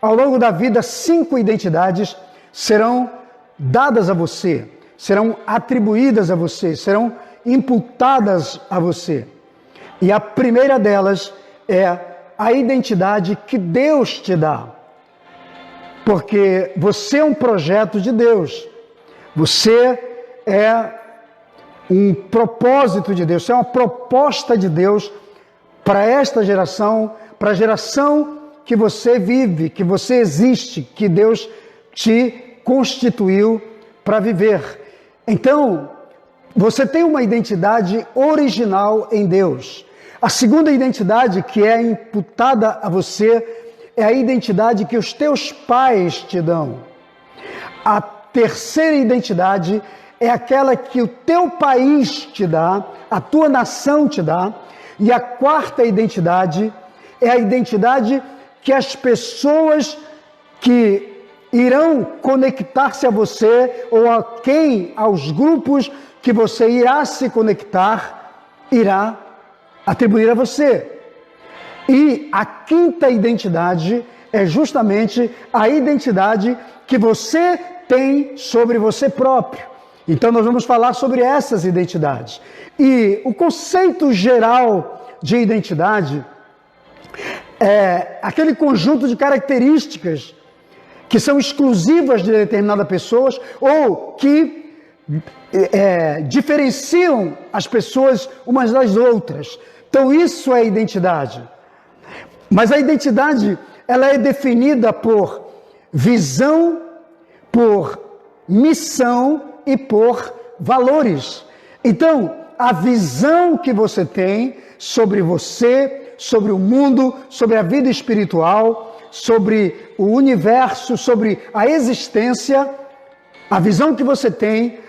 ao longo da vida, 5 identidades serão dadas a você, serão atribuídas a você, serão imputadas a você. E a primeira delas é a identidade que Deus te dá. Porque você é um projeto de Deus. Você é um propósito de Deus. Você é uma proposta de Deus para esta geração, para a geração que você vive, que você existe, que Deus te constituiu para viver. Então, você tem uma identidade original em Deus. A segunda identidade que é imputada a você é a identidade que os teus pais te dão. A terceira identidade é aquela que o teu país te dá, a tua nação te dá. E a quarta identidade é a identidade que as pessoas que irão conectar-se a você ou aos grupos que você irá se conectar, irá atribuir a você. E a quinta identidade é justamente a identidade que você tem sobre você próprio. Então nós vamos falar sobre essas identidades. E o conceito geral de identidade é aquele conjunto de características que são exclusivas de determinadas pessoas ou que diferenciam as pessoas umas das outras. Então isso é identidade. Mas a identidade, ela é definida por visão, por missão e por valores. Então, a visão que você tem sobre você, sobre o mundo, sobre a vida espiritual, sobre o universo, sobre a existência, a visão que você tem,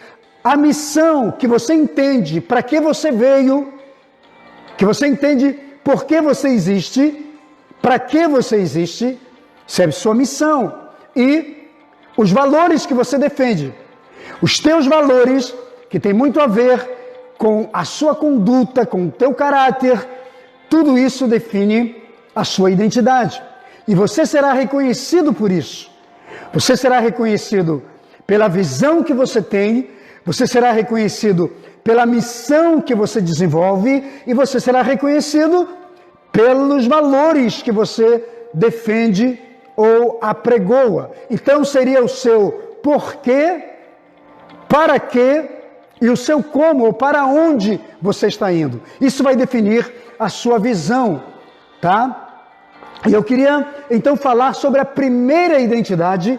a missão que você entende, para que você veio, que você entende por que você existe, para que você existe, serve sua missão. E os valores que você defende, os teus valores, que tem muito a ver com a sua conduta, com o teu caráter, tudo isso define a sua identidade. E você será reconhecido por isso. Você será reconhecido pela visão que você tem, você será reconhecido pela missão que você desenvolve e você será reconhecido pelos valores que você defende ou apregoa. Então seria o seu porquê, para quê e o seu como ou para onde você está indo. Isso vai definir a sua visão, tá? E eu queria então falar sobre a primeira identidade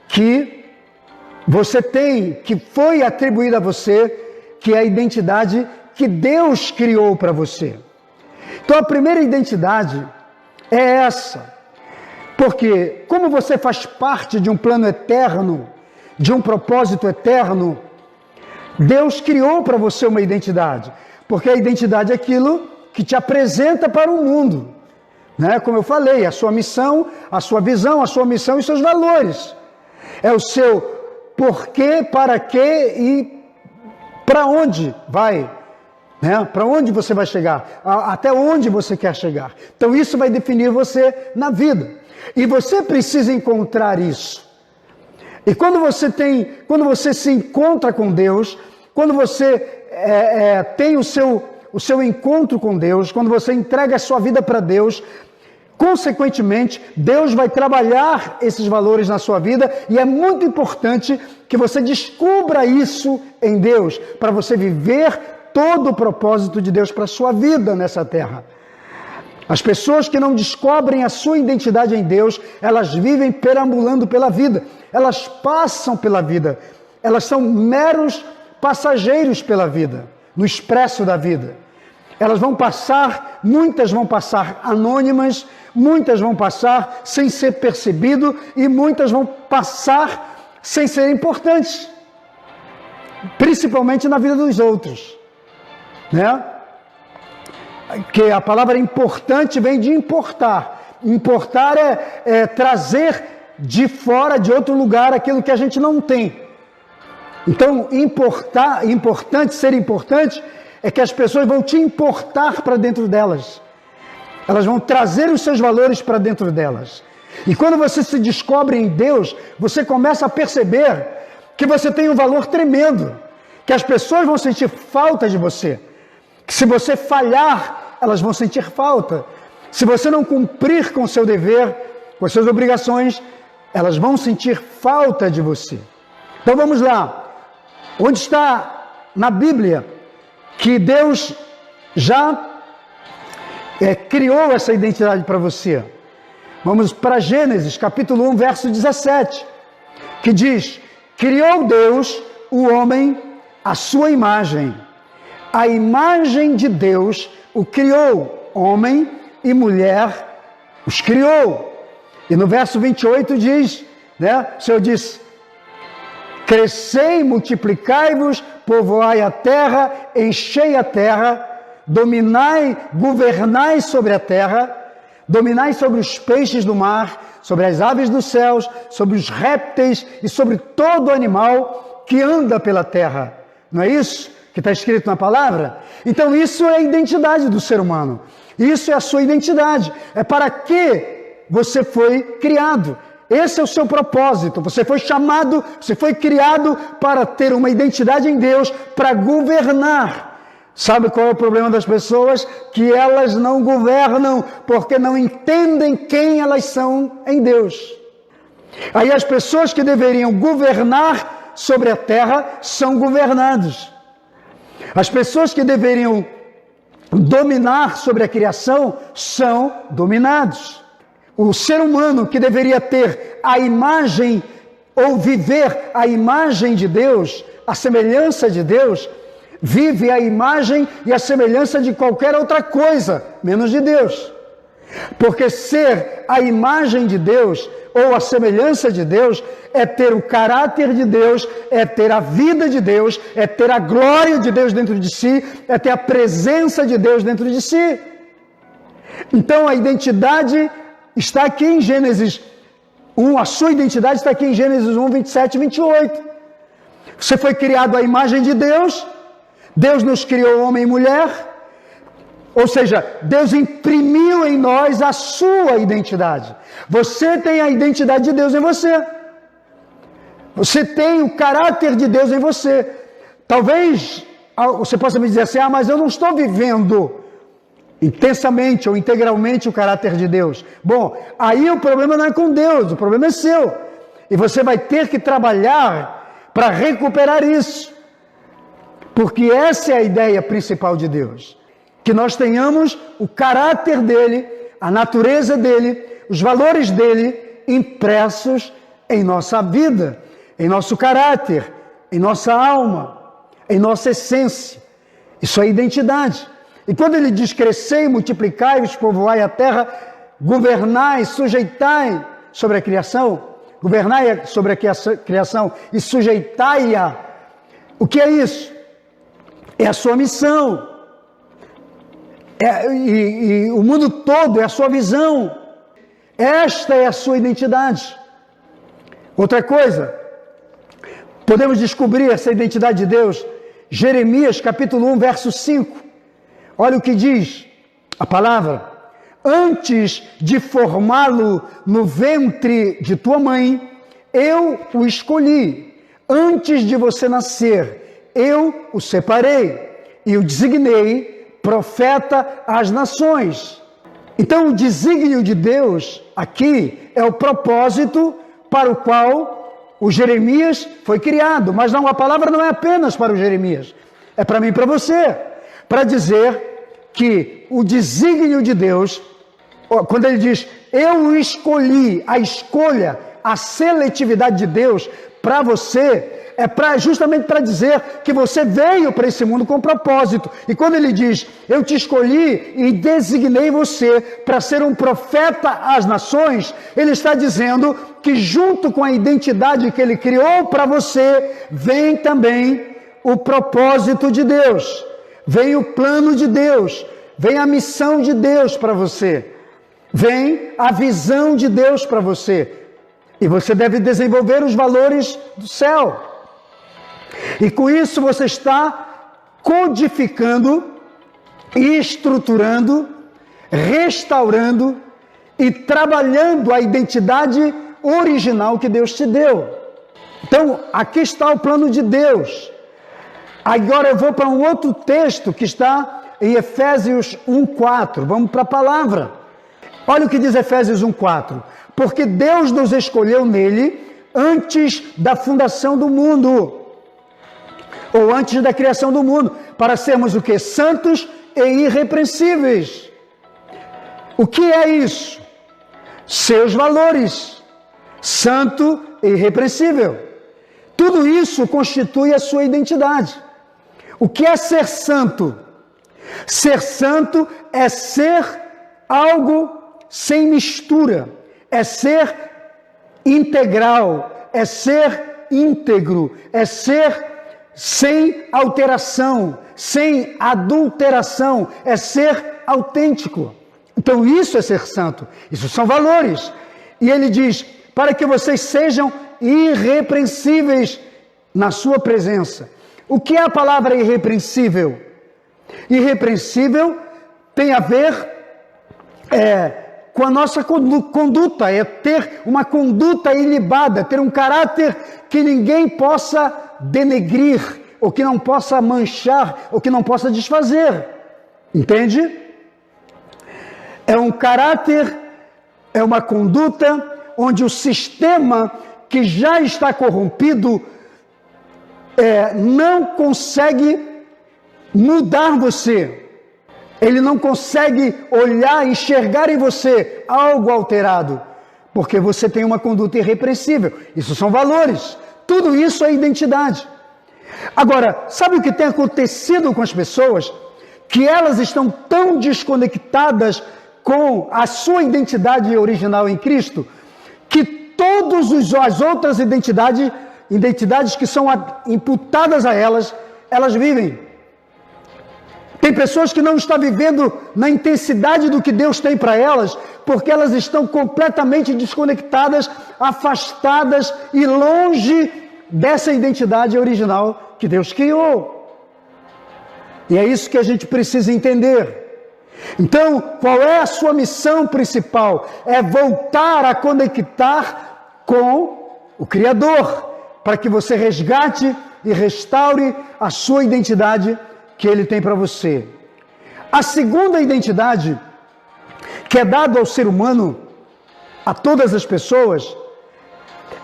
que você tem, que foi atribuída a você, que é a identidade que Deus criou para você. Então a primeira identidade é essa, porque como você faz parte de um plano eterno, de um propósito eterno, Deus criou para você uma identidade, porque a identidade é aquilo que te apresenta para o mundo, né? Como eu falei, a sua missão, a sua visão, a sua missão e seus valores. É o seu porquê, para quê e para onde vai, né? Para onde você vai chegar, até onde você quer chegar. Então isso vai definir você na vida. E você precisa encontrar isso. E quando você se encontra com Deus, quando você tem o seu encontro com Deus, quando você entrega a sua vida para Deus, consequentemente, Deus vai trabalhar esses valores na sua vida e é muito importante que você descubra isso em Deus, para você viver todo o propósito de Deus para a sua vida nessa terra. As pessoas que não descobrem a sua identidade em Deus, elas vivem perambulando pela vida, elas passam pela vida, elas são meros passageiros pela vida, no expresso da vida. Elas vão passar, muitas vão passar anônimas, muitas vão passar sem ser percebido e muitas vão passar sem ser importantes, principalmente na vida dos outros, né? Que a palavra importante vem de importar. Importar é trazer de fora, de outro lugar, aquilo que a gente não tem. Então, ser importante é que as pessoas vão te importar para dentro delas. Elas vão trazer os seus valores para dentro delas. E quando você se descobre em Deus, você começa a perceber que você tem um valor tremendo, que as pessoas vão sentir falta de você, que se você falhar, elas vão sentir falta. Se você não cumprir com o seu dever, com as suas obrigações, elas vão sentir falta de você. Então vamos lá. Onde está na Bíblia que Deus já criou essa identidade para você? Vamos para Gênesis, capítulo 1, verso 17, que diz: criou Deus o homem à sua imagem. A imagem de Deus o criou, homem e mulher os criou. E no verso 28 diz, o Senhor diz: crescei, multiplicai-vos, povoai a terra, enchei a terra, dominai, governai sobre a terra, dominai sobre os peixes do mar, sobre as aves dos céus, sobre os répteis e sobre todo animal que anda pela terra. Não é isso que está escrito na palavra? Então isso é a identidade do ser humano. Isso é a sua identidade. É para que você foi criado. Esse é o seu propósito. Você foi chamado, você foi criado para ter uma identidade em Deus, para governar. Sabe qual é o problema das pessoas? Que elas não governam porque não entendem quem elas são em Deus. Aí as pessoas que deveriam governar sobre a terra são governados. As pessoas que deveriam dominar sobre a criação são dominados. O ser humano que deveria ter a imagem ou viver a imagem de Deus, a semelhança de Deus, vive a imagem e a semelhança de qualquer outra coisa, menos de Deus. Porque ser a imagem de Deus ou a semelhança de Deus é ter o caráter de Deus, é ter a vida de Deus, é ter a glória de Deus dentro de si, é ter a presença de Deus dentro de si. Então a identidade está aqui em Gênesis 1, a sua identidade está aqui em Gênesis 1, 27 e 28. Você foi criado à imagem de Deus, Deus nos criou homem e mulher, ou seja, Deus imprimiu em nós a sua identidade. Você tem a identidade de Deus em você. Você tem o caráter de Deus em você. Talvez você possa me dizer assim: mas eu não estou vivendo intensamente ou integralmente o caráter de Deus. Bom, aí o problema não é com Deus, o problema é seu. E você vai ter que trabalhar para recuperar isso. Porque essa é a ideia principal de Deus. Que nós tenhamos o caráter dele, a natureza dele, os valores dele impressos em nossa vida, em nosso caráter, em nossa alma, em nossa essência. Isso é identidade. E quando ele diz crescei, multiplicai-vos, povoai a terra, governai, sujeitai sobre a criação, governai sobre a criação e sujeitai-a. O que é isso? É a sua missão. E o mundo todo é a sua visão. Esta é a sua identidade. Outra coisa, podemos descobrir essa identidade de Deus. Jeremias capítulo 1, verso 5. Olha o que diz a palavra: antes de formá-lo no ventre de tua mãe, eu o escolhi. Antes de você nascer, eu o separei e o designei profeta às nações. Então o desígnio de Deus aqui é o propósito para o qual o Jeremias foi criado. Mas não, a palavra não é apenas para o Jeremias, é para mim e para você, para dizer que o desígnio de Deus, quando ele diz eu o escolhi, a escolha, a seletividade de Deus para você, é justamente para dizer que você veio para esse mundo com propósito. E quando ele diz, eu te escolhi e designei você para ser um profeta às nações, ele está dizendo que junto com a identidade que ele criou para você, vem também o propósito de Deus, vem o plano de Deus, vem a missão de Deus para você, vem a visão de Deus para você. E você deve desenvolver os valores do céu. E com isso você está codificando, estruturando, restaurando e trabalhando a identidade original que Deus te deu. Então, aqui está o plano de Deus. Agora eu vou para um outro texto que está em Efésios 1:4. Vamos para a palavra. Olha o que diz Efésios 1:4. Porque Deus nos escolheu nele antes da fundação do mundo, ou antes da criação do mundo, para sermos o quê? Santos e irrepreensíveis. O que é isso? Seus valores. Santo e irrepreensível. Tudo isso constitui a sua identidade. O que é ser santo? Ser santo é ser algo sem mistura, é ser integral, é ser íntegro, é ser sem alteração, sem adulteração, é ser autêntico. Então isso é ser santo, isso são valores. E ele diz, para que vocês sejam irrepreensíveis na sua presença. O que é a palavra irrepreensível? Irrepreensível tem a ver com a nossa conduta, é ter uma conduta ilibada, ter um caráter que ninguém possa denegrir, ou que não possa manchar, ou que não possa desfazer. Entende? É um caráter, é uma conduta onde o sistema que já está corrompido não consegue mudar você. Ele não consegue olhar, enxergar em você algo alterado, porque você tem uma conduta irrepreensível. Isso são valores. Tudo isso é identidade. Agora, sabe o que tem acontecido com as pessoas? Que elas estão tão desconectadas com a sua identidade original em Cristo, que todas as outras identidades que são imputadas a elas, elas vivem. Tem pessoas que não estão vivendo na intensidade do que Deus tem para elas, porque elas estão completamente desconectadas, afastadas e longe dessa identidade original que Deus criou. E é isso que a gente precisa entender. Então, qual é a sua missão principal? É voltar a conectar com o Criador, para que você resgate e restaure a sua identidade que Ele tem para você. A segunda identidade que é dada ao ser humano, a todas as pessoas,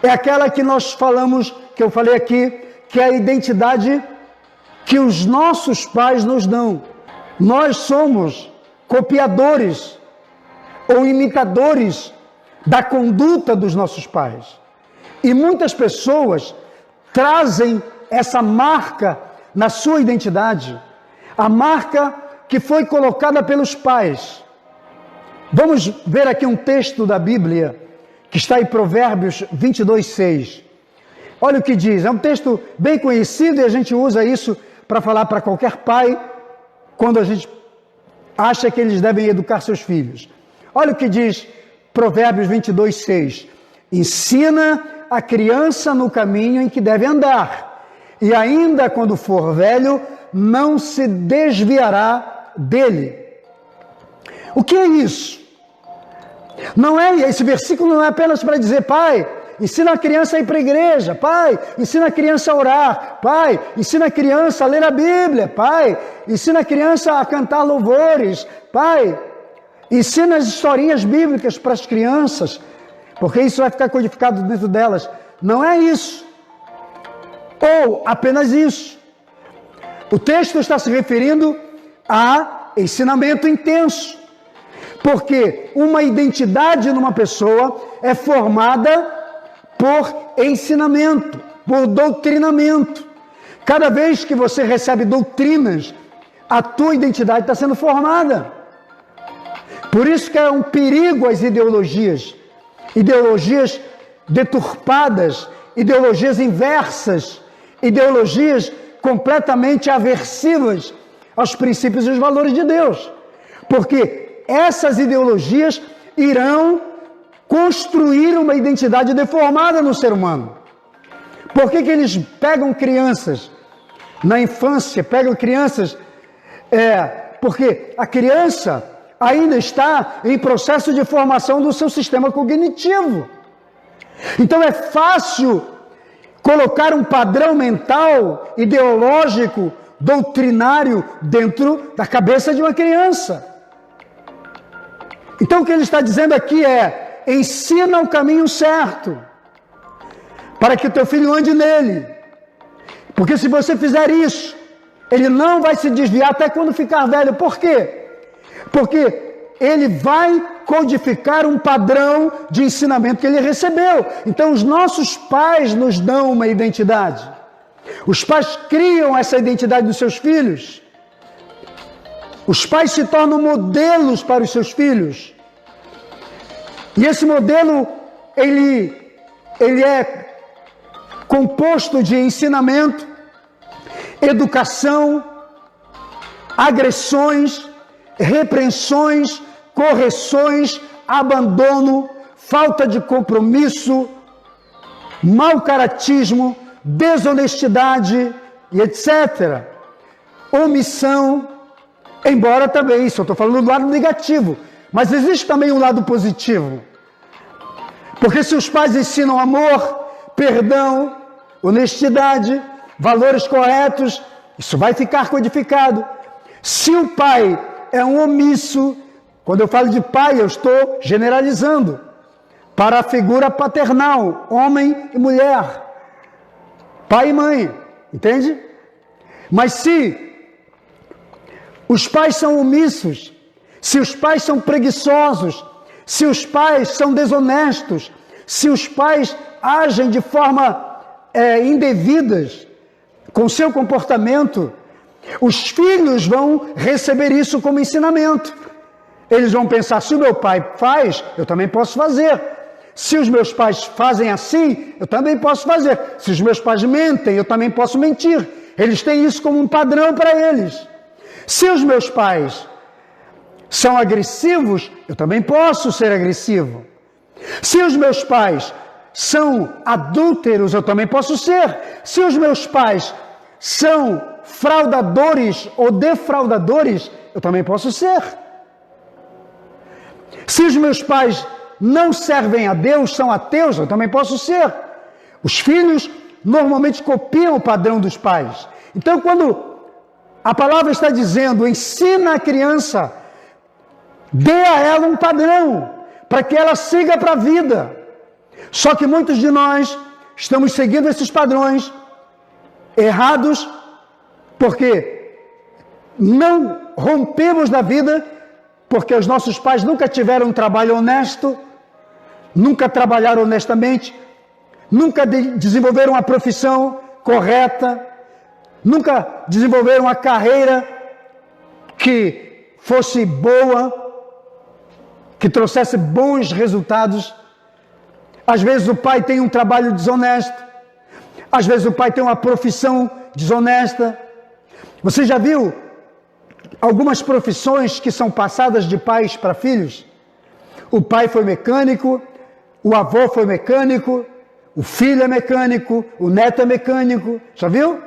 é aquela que nós falamos, que eu falei aqui, que é a identidade que os nossos pais nos dão. Nós somos copiadores ou imitadores da conduta dos nossos pais. E muitas pessoas trazem essa marca na sua identidade, a marca que foi colocada pelos pais. Vamos ver aqui um texto da Bíblia, que está em Provérbios 22:6. Olha o que diz, é um texto bem conhecido e a gente usa isso para falar para qualquer pai, quando a gente acha que eles devem educar seus filhos. Olha o que diz Provérbios 22:6. Ensina a criança no caminho em que deve andar, e ainda quando for velho, não se desviará dele. O que é isso? Esse versículo não é apenas para dizer, pai, ensina a criança a ir para a igreja, pai, ensina a criança a orar, pai, ensina a criança a ler a Bíblia, pai, ensina a criança a cantar louvores, pai, ensina as historinhas bíblicas para as crianças, porque isso vai ficar codificado dentro delas. Não é isso. Ou apenas isso. O texto está se referindo a ensinamento intenso. Porque uma identidade numa pessoa é formada por ensinamento, por doutrinamento. Cada vez que você recebe doutrinas, a tua identidade está sendo formada. Por isso que é um perigo as ideologias deturpadas, ideologias inversas, ideologias completamente aversivas aos princípios e aos valores de Deus. Porque essas ideologias irão construir uma identidade deformada no ser humano. Por que eles pegam crianças na infância, porque a criança, ainda está em processo de formação do seu sistema cognitivo. Então é fácil colocar um padrão mental, ideológico, doutrinário dentro da cabeça de uma criança. Então o que ele está dizendo aqui é: ensina o caminho certo, para que o teu filho ande nele. Porque se você fizer isso, ele não vai se desviar até quando ficar velho. Por quê? Porque ele vai codificar um padrão de ensinamento que ele recebeu. Então os nossos pais nos dão uma identidade. Os pais criam essa identidade dos seus filhos. Os pais se tornam modelos para os seus filhos. E esse modelo, ele é composto de ensinamento, educação, agressões, repreensões, correções, abandono, falta de compromisso, mau caratismo, desonestidade e etc. Omissão, embora também, isso eu estou falando do lado negativo, mas existe também um lado positivo. Porque se os pais ensinam amor, perdão, honestidade, valores corretos, isso vai ficar codificado. Se o pai é um omisso, quando eu falo de pai, eu estou generalizando para a figura paternal, homem e mulher, pai e mãe, entende? Mas se os pais são omissos, se os pais são preguiçosos, se os pais são desonestos, se os pais agem de forma indevidas com seu comportamento, os filhos vão receber isso como ensinamento. Eles vão pensar: se o meu pai faz, eu também posso fazer. Se os meus pais fazem assim, eu também posso fazer. Se os meus pais mentem, eu também posso mentir. Eles têm isso como um padrão para eles. Se os meus pais são agressivos, eu também posso ser agressivo. Se os meus pais são adúlteros, eu também posso ser. Se os meus pais são fraudadores ou defraudadores, eu também posso ser. Se os meus pais não servem a Deus, são ateus, eu também posso ser. Os filhos normalmente copiam o padrão dos pais. Então, quando a palavra está dizendo, ensina a criança, dê a ela um padrão, para que ela siga para a vida. Só que muitos de nós estamos seguindo esses padrões errados, porque não rompemos na vida, porque os nossos pais nunca tiveram um trabalho honesto, nunca trabalharam honestamente, nunca desenvolveram uma profissão correta, nunca desenvolveram uma carreira que fosse boa, que trouxesse bons resultados. Às vezes o pai tem um trabalho desonesto, às vezes o pai tem uma profissão desonesta. Você já viu algumas profissões que são passadas de pais para filhos? O pai foi mecânico, o avô foi mecânico, o filho é mecânico, o neto é mecânico. Já viu?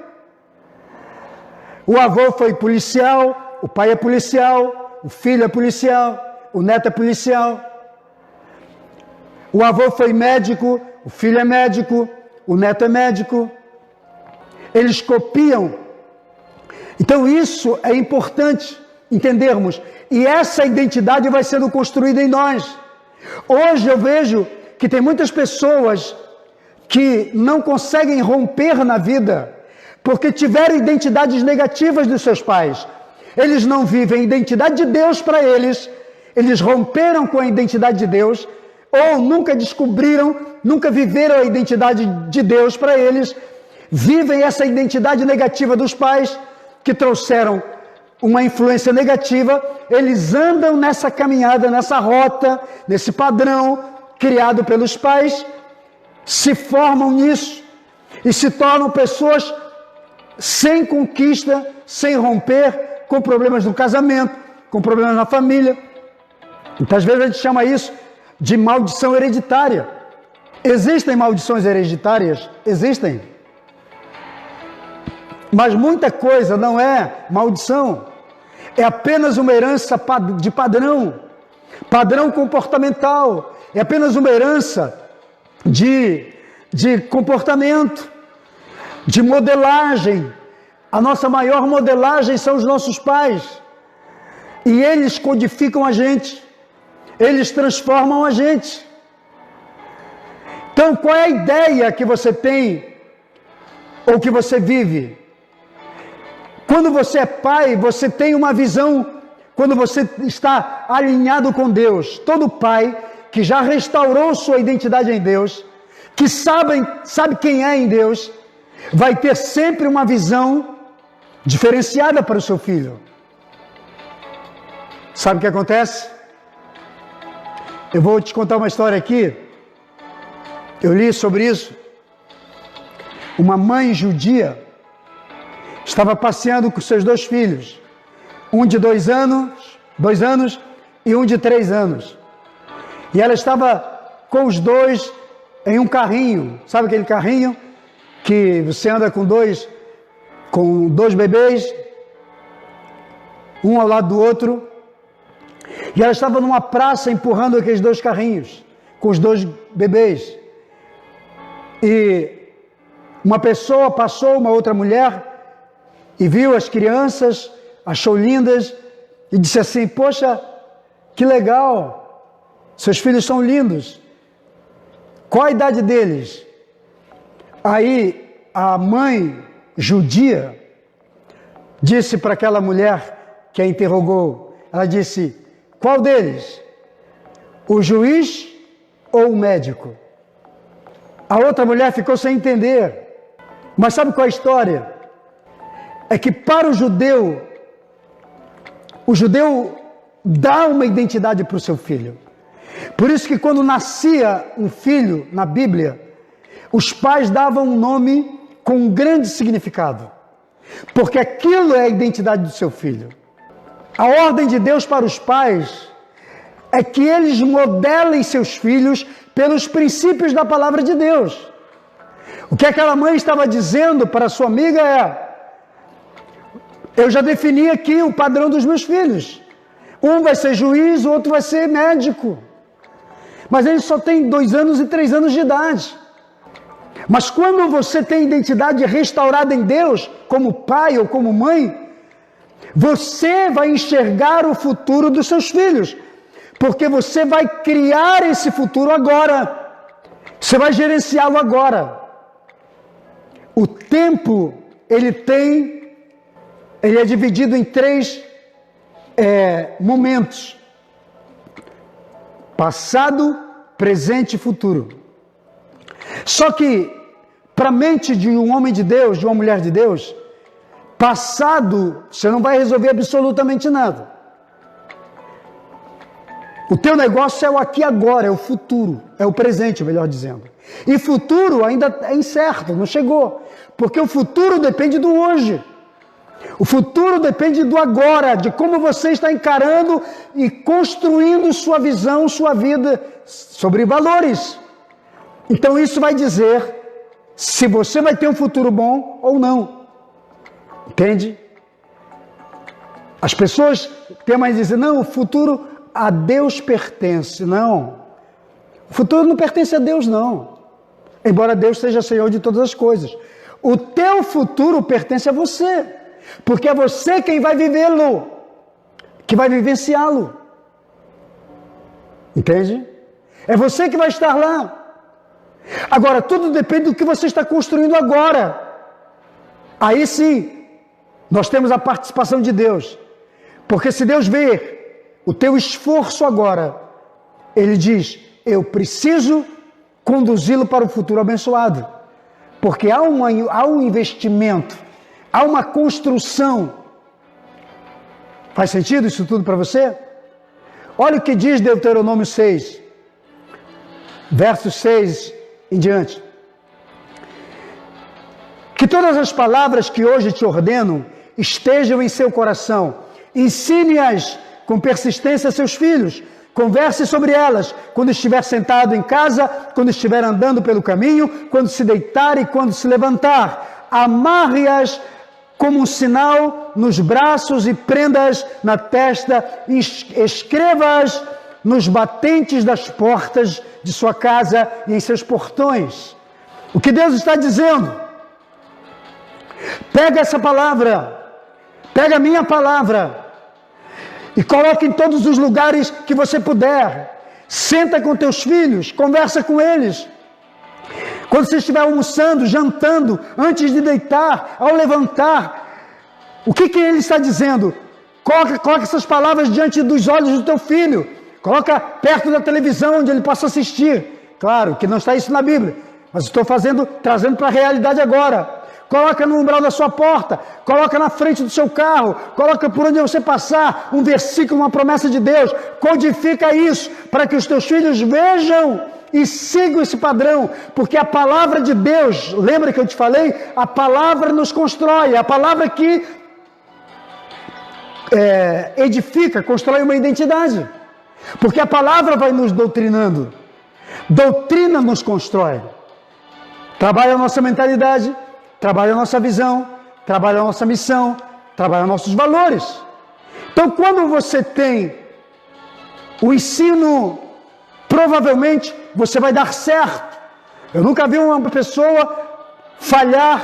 O avô foi policial, o pai é policial, o filho é policial, o neto é policial. O avô foi médico, o filho é médico, o neto é médico. Eles copiam. Então isso é importante entendermos. E essa identidade vai sendo construída em nós. Hoje eu vejo que tem muitas pessoas que não conseguem romper na vida porque tiveram identidades negativas dos seus pais. Eles não vivem a identidade de Deus para eles, eles romperam com a identidade de Deus, ou nunca descobriram, nunca viveram a identidade de Deus para eles, vivem essa identidade negativa dos pais, que trouxeram uma influência negativa, eles andam nessa caminhada, nessa rota, nesse padrão criado pelos pais, se formam nisso e se tornam pessoas sem conquista, sem romper, com problemas no casamento, com problemas na família. Muitas vezes a gente chama isso de maldição hereditária. Existem maldições hereditárias? Existem. Mas muita coisa não é maldição. é apenas uma herança de padrão comportamental, é apenas uma herança de comportamento, de modelagem. A nossa maior modelagem são os nossos pais, e eles codificam a gente, eles transformam a gente. Então, qual é a ideia que você tem, ou que você vive? Quando você é pai, você tem uma visão, quando você está alinhado com Deus. Todo pai que já restaurou sua identidade em Deus, que sabe quem é em Deus, vai ter sempre uma visão diferenciada para o seu filho. Sabe o que acontece? Eu vou te contar uma história aqui. Eu li sobre isso. Uma mãe judia estava passeando com seus 2 filhos, um de 2 anos e um de 3 anos. E ela estava com os 2 em um carrinho, sabe aquele carrinho que você anda com dois bebês, um ao lado do outro. E ela estava numa praça empurrando aqueles 2 carrinhos com os 2 bebês. E uma pessoa passou, uma outra mulher, e viu as crianças, achou lindas, e disse assim: poxa, que legal, seus filhos são lindos. Qual a idade deles? Aí a mãe judia disse para aquela mulher que a interrogou, ela disse: qual deles? O juiz ou o médico? A outra mulher ficou sem entender. Mas sabe qual é a história? É que para o judeu dá uma identidade para o seu filho. Por isso que quando nascia um filho na Bíblia, os pais davam um nome com um grande significado. Porque aquilo é a identidade do seu filho. A ordem de Deus para os pais é que eles modelem seus filhos pelos princípios da palavra de Deus. O que aquela mãe estava dizendo para sua amiga é: eu já defini aqui o padrão dos meus filhos. Um vai ser juiz, o outro vai ser médico. Mas ele só tem 2 anos e 3 anos de idade. Mas quando você tem identidade restaurada em Deus, como pai ou como mãe, você vai enxergar o futuro dos seus filhos. Porque você vai criar esse futuro agora. Você vai gerenciá-lo agora. O tempo, ele é dividido em 3 momentos: passado, presente e futuro. Só que, para a mente de um homem de Deus, de uma mulher de Deus, passado, você não vai resolver absolutamente nada. O teu negócio é o aqui e agora, é o futuro, é o presente, melhor dizendo. E futuro ainda é incerto, não chegou. Porque o futuro depende do hoje. O futuro depende do agora, de como você está encarando e construindo sua visão, sua vida sobre valores. Então isso vai dizer se você vai ter um futuro bom ou não. Entende? As pessoas têm mais dizer: não, o futuro a Deus pertence. Não. O futuro não pertence a Deus, não. Embora Deus seja Senhor de todas as coisas. O teu futuro pertence a você. Porque é você quem vai vivê-lo, que vai vivenciá-lo. Entende? É você que vai estar lá. Agora, tudo depende do que você está construindo agora. Aí sim, nós temos a participação de Deus. Porque se Deus vê o teu esforço agora, Ele diz: eu preciso conduzi-lo para o futuro abençoado. Porque há um investimento, há uma construção. Faz sentido isso tudo para você? Olha o que diz Deuteronômio 6, versos 6 em diante. Que todas as palavras que hoje te ordeno estejam em seu coração. Ensine-as com persistência a seus filhos. Converse sobre elas quando estiver sentado em casa, quando estiver andando pelo caminho, quando se deitar e quando se levantar. Amarre-as como um sinal nos braços e prendas na testa, e escreva-as nos batentes das portas de sua casa e em seus portões. O que Deus está dizendo? Pega essa palavra, pega a minha palavra e coloca em todos os lugares que você puder. Senta com teus filhos, conversa com eles. Quando você estiver almoçando, jantando, antes de deitar, ao levantar, o que ele está dizendo? Coloca essas palavras diante dos olhos do teu filho. Coloca perto da televisão onde ele possa assistir. Claro que não está isso na Bíblia, mas estou trazendo para a realidade agora. Coloca no umbral da sua porta, coloca na frente do seu carro, coloca por onde você passar um versículo, uma promessa de Deus. Codifica isso para que os teus filhos vejam e sigam esse padrão, porque a palavra de Deus, lembra que eu te falei? A palavra nos constrói, a palavra que edifica, constrói uma identidade, porque a palavra vai nos doutrinando. Doutrina nos constrói, trabalha a nossa mentalidade, trabalha a nossa visão, trabalha a nossa missão, trabalha nossos valores. Então, quando você tem o ensino, provavelmente você vai dar certo. Eu nunca vi uma pessoa falhar,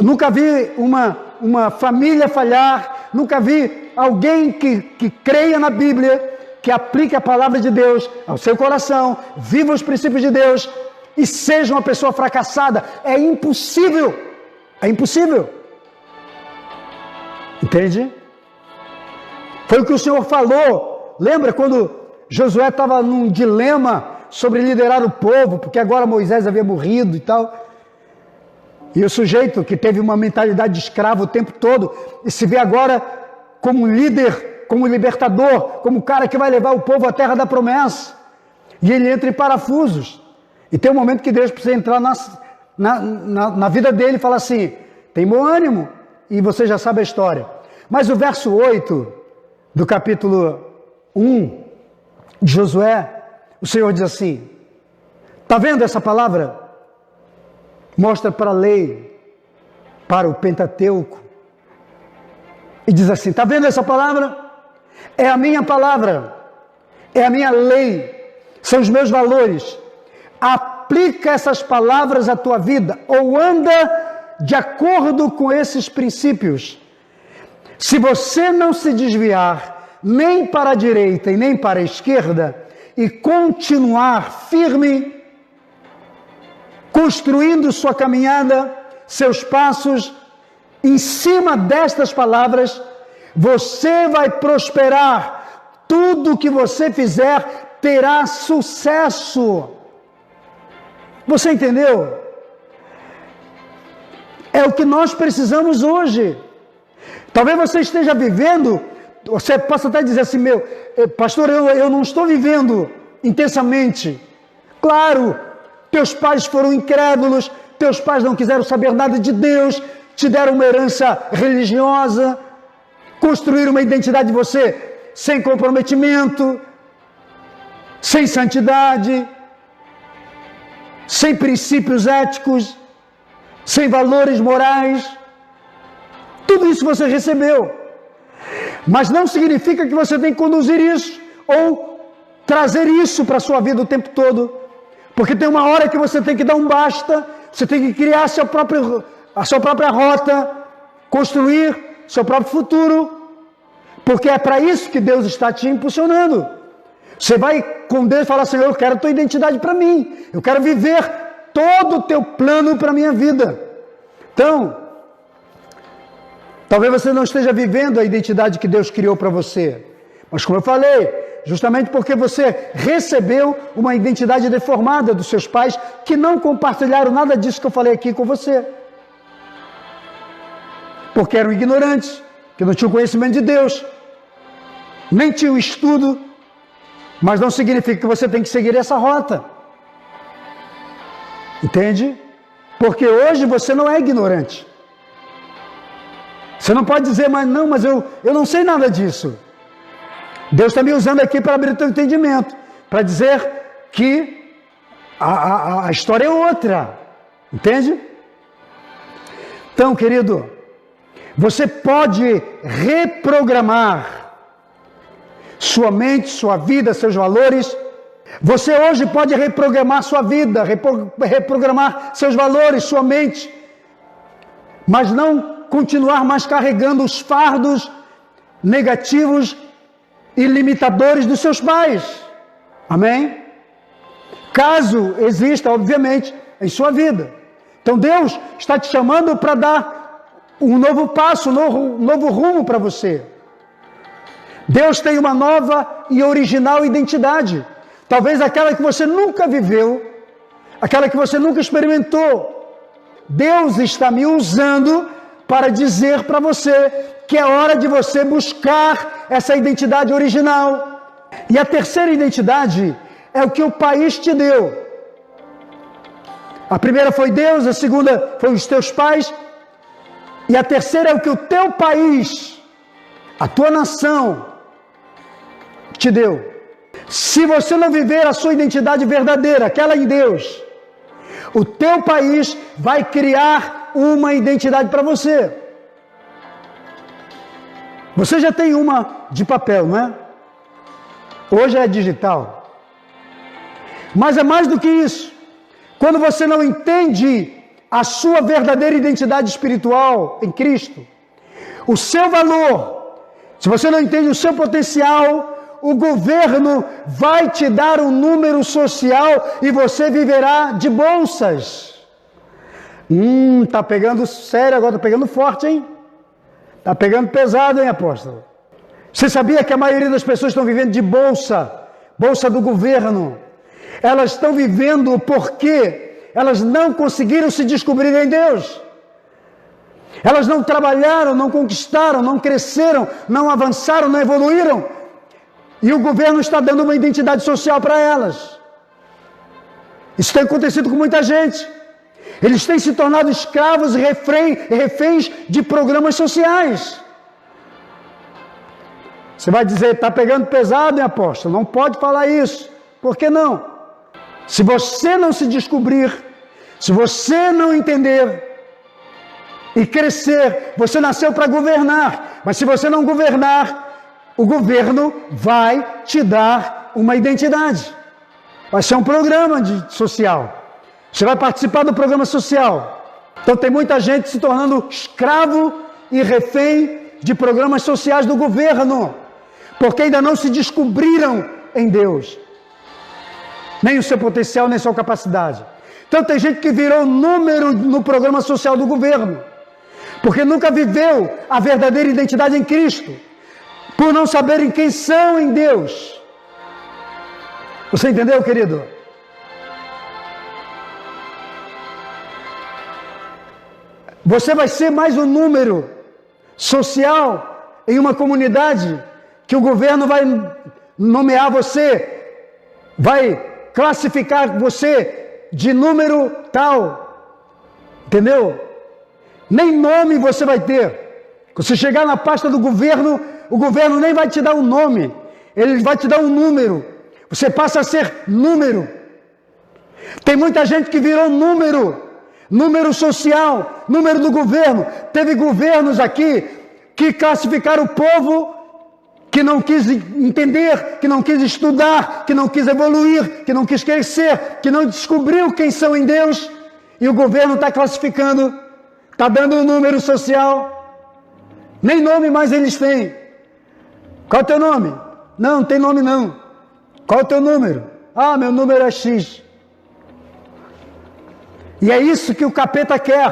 nunca vi uma família falhar, nunca vi alguém que creia na Bíblia, que aplique a palavra de Deus ao seu coração, viva os princípios de Deus e seja uma pessoa fracassada. É impossível. É impossível. Entende? Foi o que o Senhor falou. Lembra quando Josué estava num dilema sobre liderar o povo, porque agora Moisés havia morrido e tal. E o sujeito que teve uma mentalidade de escravo o tempo todo, e se vê agora como um líder, como um libertador, como o cara que vai levar o povo à terra da promessa. E ele entra em parafusos. E tem um momento que Deus precisa entrar na vida dele e falar assim, tem bom ânimo, e você já sabe a história. Mas o verso 8 do capítulo 1 de Josué, o Senhor diz assim, está vendo essa palavra? Mostra para a lei, para o Pentateuco, e diz assim, está vendo essa palavra? É a minha palavra, é a minha lei, são os meus valores. Aplica essas palavras à tua vida, ou anda de acordo com esses princípios. Se você não se desviar nem para a direita e nem para a esquerda, e continuar firme, construindo sua caminhada, seus passos, em cima destas palavras, você vai prosperar. Tudo que você fizer terá sucesso. Você entendeu? É o que nós precisamos hoje. Talvez você esteja vivendo, você possa até dizer assim, pastor, eu não estou vivendo intensamente. Claro, teus pais foram incrédulos, teus pais não quiseram saber nada de Deus, te deram uma herança religiosa, construíram uma identidade de você sem comprometimento, sem santidade, sem princípios éticos, sem valores morais. Tudo isso você recebeu. Mas não significa que você tem que conduzir isso ou trazer isso para a sua vida o tempo todo. Porque tem uma hora que você tem que dar um basta, você tem que criar a sua própria rota, construir seu próprio futuro. Porque é para isso que Deus está te impulsionando. Você vai com Deus e fala, Senhor, eu quero a tua identidade para mim. Eu quero viver todo o teu plano para a minha vida. Então, talvez você não esteja vivendo a identidade que Deus criou para você. Mas como eu falei, justamente porque você recebeu uma identidade deformada dos seus pais que não compartilharam nada disso que eu falei aqui com você. Porque eram ignorantes, que não tinham conhecimento de Deus, nem tinham estudo, mas não significa que você tem que seguir essa rota. Entende? Porque hoje você não é ignorante. Você não pode dizer, mas eu não sei nada disso. Deus está me usando aqui para abrir o teu entendimento, para dizer que a história é outra. Entende? Então, querido, Você pode reprogramar sua mente, sua vida, seus valores. Você hoje pode reprogramar sua vida, reprogramar seus valores, sua mente, mas não continuar mais carregando os fardos negativos e limitadores dos seus pais. Amém? Caso exista, obviamente, em sua vida. Então Deus está te chamando para dar um novo passo, um novo rumo para você. Deus tem uma nova e original identidade. Talvez aquela que você nunca viveu, aquela que você nunca experimentou. Deus está me usando para dizer para você que é hora de você buscar essa identidade original. E a terceira identidade é o que o país te deu. A primeira foi Deus, a segunda foi os teus pais, e a terceira é o que o teu país, a tua nação, te deu. Se você não viver a sua identidade verdadeira, aquela em Deus, o teu país vai criar uma identidade para você. Você já tem uma de papel, não é? Hoje é digital. Mas é mais do que isso. Quando você não entende a sua verdadeira identidade espiritual em Cristo, o seu valor, se você não entende o seu potencial, o governo vai te dar um número social e você viverá de bolsas. Tá pegando sério agora, tá pegando forte, hein? Tá pegando pesado, hein, apóstolo? Você sabia que a maioria das pessoas estão vivendo de bolsa do governo? Elas estão vivendo porque elas não conseguiram se descobrir em Deus. Elas não trabalharam, não conquistaram, não cresceram, não avançaram, não evoluíram. E o governo está dando uma identidade social para elas. Isso tem acontecido com muita gente. Eles têm se tornado escravos e reféns de programas sociais. Você vai dizer, está pegando pesado, hein, apóstolo? Não pode falar isso. Por que não? Se você não se descobrir, se você não entender e crescer, você nasceu para governar. Mas se você não governar, o governo vai te dar uma identidade. Vai ser um programa social. Você vai participar do programa social. Então tem muita gente se tornando escravo e refém de programas sociais do governo, porque ainda não se descobriram em Deus, nem o seu potencial, nem sua capacidade. Então tem gente que virou número no programa social do governo, porque nunca viveu a verdadeira identidade em Cristo, por não saberem quem são em Deus. Você entendeu, querido? Você vai ser mais um número social em uma comunidade que o governo vai nomear você, vai classificar você de número tal, entendeu? Nem nome você vai ter. Quando você chegar na pasta do governo, o governo nem vai te dar um nome, ele vai te dar um número. Você passa a ser número. Tem muita gente que virou número social, número do governo. Teve governos aqui que classificaram o povo que não quis entender, que não quis estudar, que não quis evoluir, que não quis crescer, que não descobriu quem são em Deus, e o governo está classificando, está dando um número social, nem nome mais eles têm. Qual é o teu nome? Não tem nome não. Qual é o teu número? Ah, meu número é X. E é isso que o capeta quer,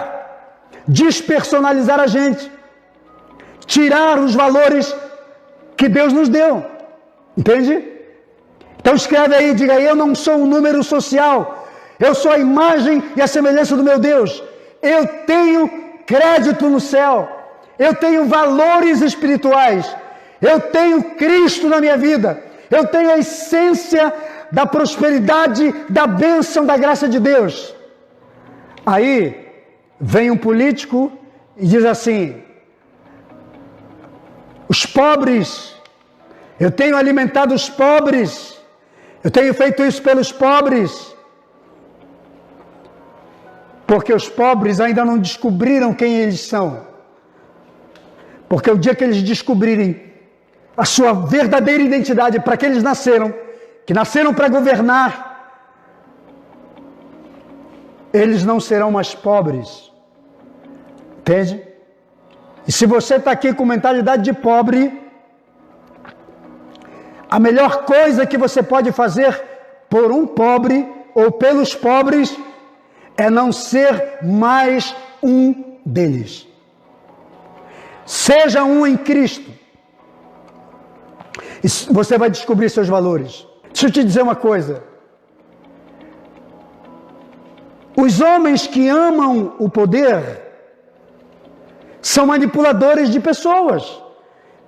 despersonalizar a gente, tirar os valores que Deus nos deu, entende? Então escreve aí, diga aí, eu não sou um número social, eu sou a imagem e a semelhança do meu Deus, eu tenho crédito no céu, eu tenho valores espirituais, eu tenho Cristo na minha vida, eu tenho a essência da prosperidade, da bênção, da graça de Deus. Aí vem um político e diz assim, os pobres, eu tenho alimentado os pobres, eu tenho feito isso pelos pobres, porque os pobres ainda não descobriram quem eles são. Porque o dia que eles descobrirem a sua verdadeira identidade, para que eles nasceram, que nasceram para governar, eles não serão mais pobres. Entende? E se você está aqui com mentalidade de pobre, a melhor coisa que você pode fazer por um pobre ou pelos pobres é não ser mais um deles. Seja um em Cristo. E você vai descobrir seus valores. Deixa eu te dizer uma coisa. Os homens que amam o poder são manipuladores de pessoas.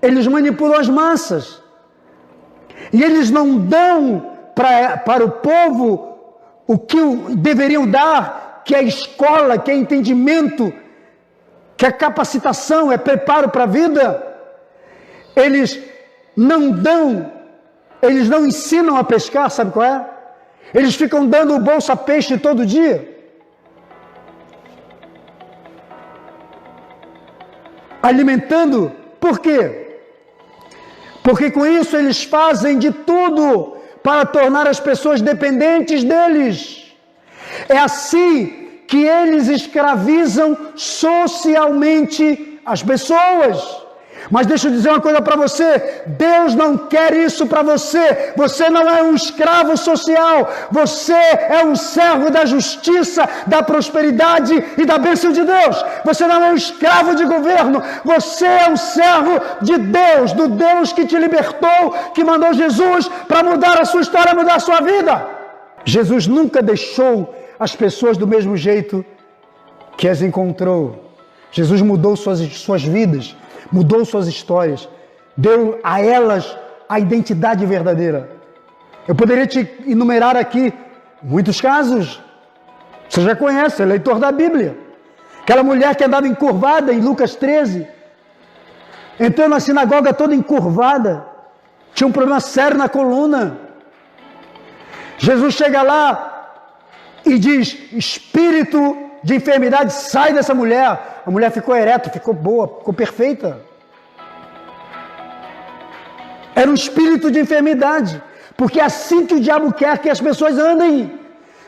Eles manipulam as massas. E eles não dão para o povo o que deveriam dar, que é escola, que é entendimento, que é capacitação, é preparo para a vida. Eles não dão, eles não ensinam a pescar, sabe qual é? Eles ficam dando o bolsa peixe todo dia. Alimentando, por quê? Porque com isso eles fazem de tudo para tornar as pessoas dependentes deles. É assim que eles escravizam socialmente as pessoas. Mas deixa eu dizer uma coisa para você, Deus não quer isso para você. Você não é um escravo social, você é um servo da justiça, da prosperidade e da bênção de Deus. Você não é um escravo de governo, você é um servo de Deus, do Deus que te libertou, que mandou Jesus para mudar a sua história, mudar a sua vida. Jesus nunca deixou as pessoas do mesmo jeito que as encontrou. Jesus mudou suas vidas, mudou suas histórias, deu a elas a identidade verdadeira. Eu poderia te enumerar aqui muitos casos. Você já conhece, é leitor da Bíblia. Aquela mulher que andava encurvada em Lucas 13, entrou na sinagoga toda encurvada, tinha um problema sério na coluna. Jesus chega lá e diz: espírito de enfermidade, sai dessa mulher. A mulher ficou ereta, ficou boa, ficou perfeita. Era um espírito de enfermidade, porque é assim que o diabo quer que as pessoas andem,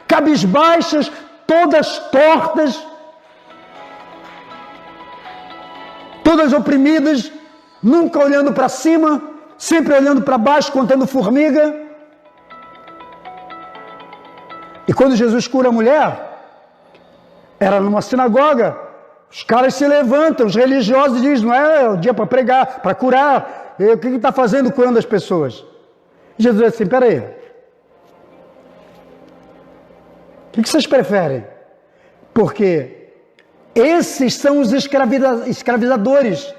cabisbaixas, todas tortas, todas oprimidas, nunca olhando para cima, sempre olhando para baixo, contando formiga. E quando Jesus cura a mulher, era numa sinagoga, os caras se levantam, os religiosos dizem: não é o dia para pregar, para curar, o que está fazendo curando as pessoas? E Jesus disse assim: peraí, o que vocês preferem? Porque esses são os escravizadores,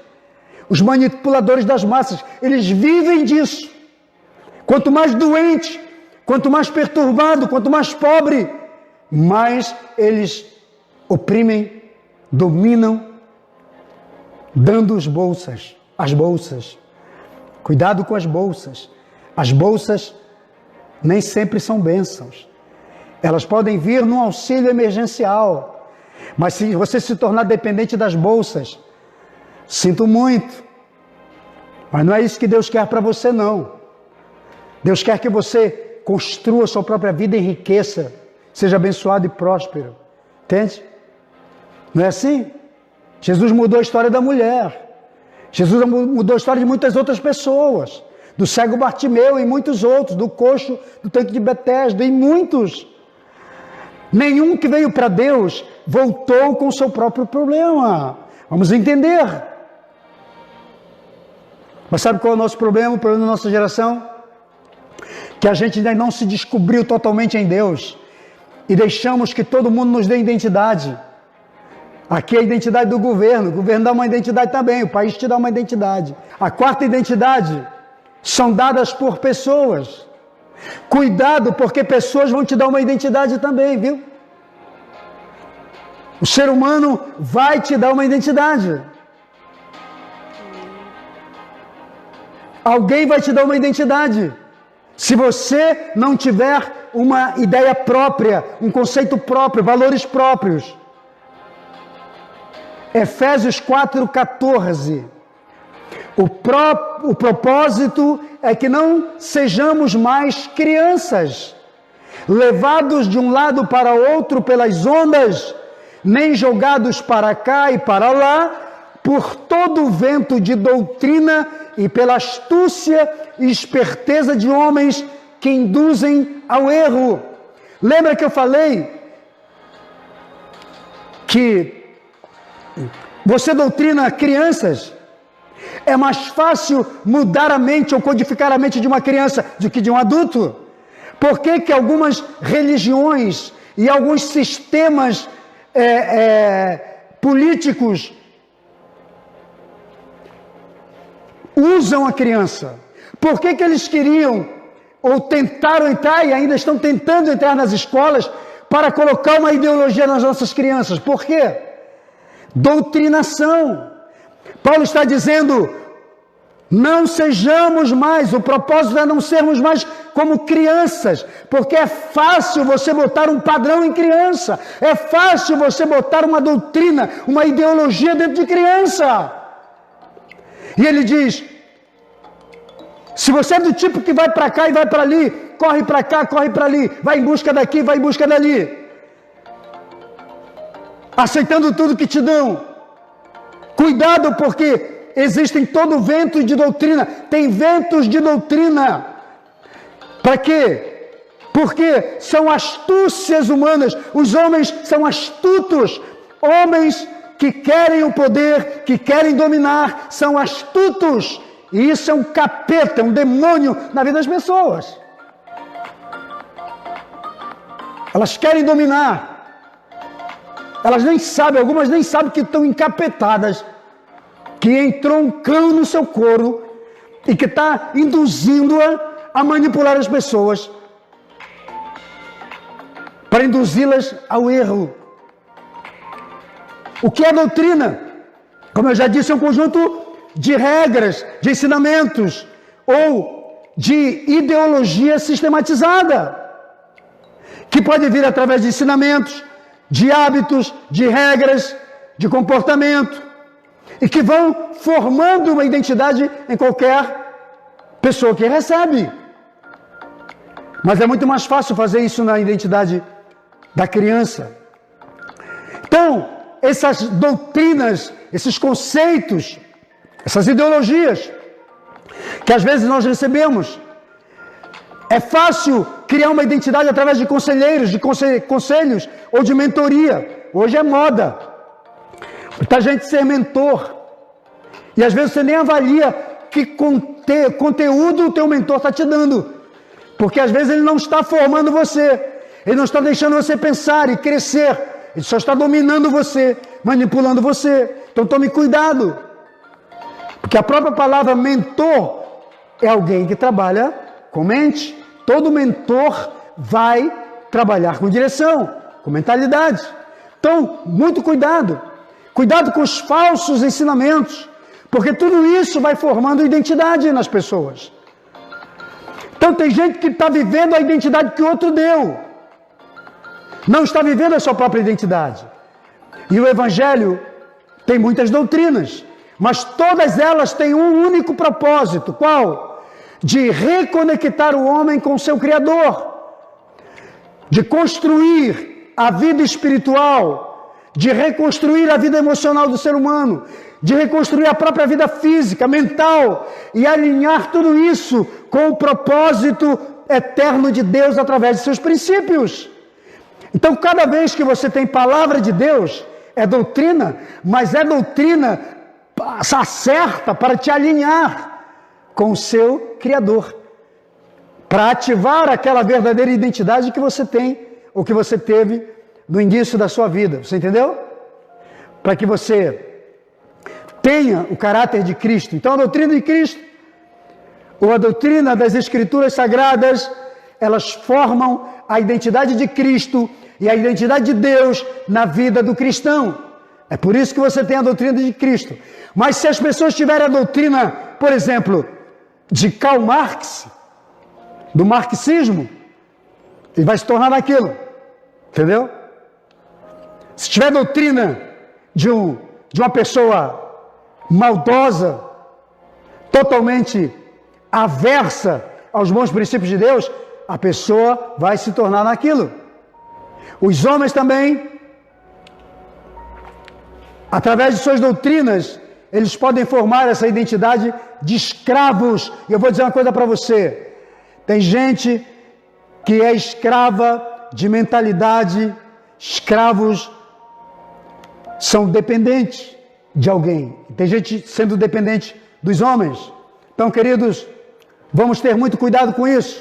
os manipuladores das massas, eles vivem disso. Quanto mais doente, quanto mais perturbado, quanto mais pobre, mais eles oprimem, dominam, dando as bolsas. Cuidado com as bolsas. As bolsas nem sempre são bênçãos. Elas podem vir num auxílio emergencial. Mas se você se tornar dependente das bolsas, sinto muito. Mas não é isso que Deus quer para você, não. Deus quer que você construa sua própria vida em riqueza, seja abençoado e próspero. Entende? Não é assim? Jesus mudou a história da mulher. Jesus mudou a história de muitas outras pessoas. Do cego Bartimeu e muitos outros. Do coxo do tanque de Betesda e muitos. Nenhum que veio para Deus voltou com o seu próprio problema. Vamos entender. Mas sabe qual é o nosso problema? O problema da nossa geração? Que a gente ainda não se descobriu totalmente em Deus. E deixamos que todo mundo nos dê identidade. Aqui é a identidade do governo. O governo dá uma identidade também. O país te dá uma identidade. A quarta identidade são dadas por pessoas. Cuidado, porque pessoas vão te dar uma identidade também, viu? O ser humano vai te dar uma identidade. Alguém vai te dar uma identidade. Se você não tiver uma ideia própria, um conceito próprio, valores próprios. Efésios 4:14. O propósito é que não sejamos mais crianças, levados de um lado para outro pelas ondas, nem jogados para cá e para lá, por todo o vento de doutrina e pela astúcia e esperteza de homens que induzem ao erro. Lembra que eu falei que você doutrina crianças? É mais fácil mudar a mente ou codificar a mente de uma criança do que de um adulto? Por que que algumas religiões e alguns sistemas políticos usam a criança? Por que que eles queriam ou tentaram entrar e ainda estão tentando entrar nas escolas para colocar uma ideologia nas nossas crianças? Por quê? Doutrinação. Paulo está dizendo, não sejamos mais, o propósito é não sermos mais como crianças, porque é fácil você botar um padrão em criança, é fácil você botar uma doutrina, uma ideologia dentro de criança. E ele diz, se você é do tipo que vai para cá e vai para ali, corre para cá, corre para ali, vai em busca daqui, vai em busca dali, aceitando tudo que te dão, cuidado, porque existem todo vento de doutrina. Tem ventos de doutrina. Para quê? Porque são astúcias humanas. Os homens são astutos. Homens que querem o poder, que querem dominar, são astutos. E isso é um capeta, um demônio na vida das pessoas. Elas querem dominar. Elas nem sabem, algumas nem sabem que estão encapetadas, que entrou um cão no seu couro e que está induzindo-a a manipular as pessoas, para induzi-las ao erro. O que é doutrina? Como eu já disse, é um conjunto de regras, de ensinamentos ou de ideologia sistematizada, que pode vir através de ensinamentos, de hábitos, de regras, de comportamento, e que vão formando uma identidade em qualquer pessoa que recebe. Mas é muito mais fácil fazer isso na identidade da criança. Então, essas doutrinas, esses conceitos, essas ideologias, que às vezes nós recebemos, é fácil criar uma identidade através de conselheiros, de conselhos ou de mentoria. Hoje é moda. Muita gente ser mentor. E às vezes você nem avalia que conteúdo o teu mentor está te dando. Porque às vezes ele não está formando você. Ele não está deixando você pensar e crescer. Ele só está dominando você, manipulando você. Então tome cuidado. Porque a própria palavra mentor é alguém que trabalha com mente. Todo mentor vai trabalhar com direção, com mentalidade. Então, muito cuidado. Cuidado com os falsos ensinamentos, porque tudo isso vai formando identidade nas pessoas. Então, tem gente que está vivendo a identidade que o outro deu. Não está vivendo a sua própria identidade. E o Evangelho tem muitas doutrinas, mas todas elas têm um único propósito. Qual? De reconectar o homem com o seu Criador, de construir a vida espiritual, de reconstruir a vida emocional do ser humano, de reconstruir a própria vida física, mental, e alinhar tudo isso com o propósito eterno de Deus através de seus princípios. Então, cada vez que você tem palavra de Deus, é doutrina, mas é doutrina certa para te alinhar com o seu Criador, para ativar aquela verdadeira identidade que você tem, ou que você teve no início da sua vida, você entendeu? Para que você tenha o caráter de Cristo. Então a doutrina de Cristo, ou a doutrina das Escrituras Sagradas, elas formam a identidade de Cristo e a identidade de Deus na vida do cristão. É por isso que você tem a doutrina de Cristo. Mas se as pessoas tiverem a doutrina, por exemplo, de Karl Marx, do marxismo, ele vai se tornar aquilo, entendeu? Se tiver doutrina de uma pessoa maldosa, totalmente aversa aos bons princípios de Deus, a pessoa vai se tornar naquilo. Os homens também, através de suas doutrinas, eles podem formar essa identidade de escravos. E eu vou dizer uma coisa para você. Tem gente que é escrava de mentalidade, escravos são dependentes de alguém. Tem gente sendo dependente dos homens. Então, queridos, vamos ter muito cuidado com isso.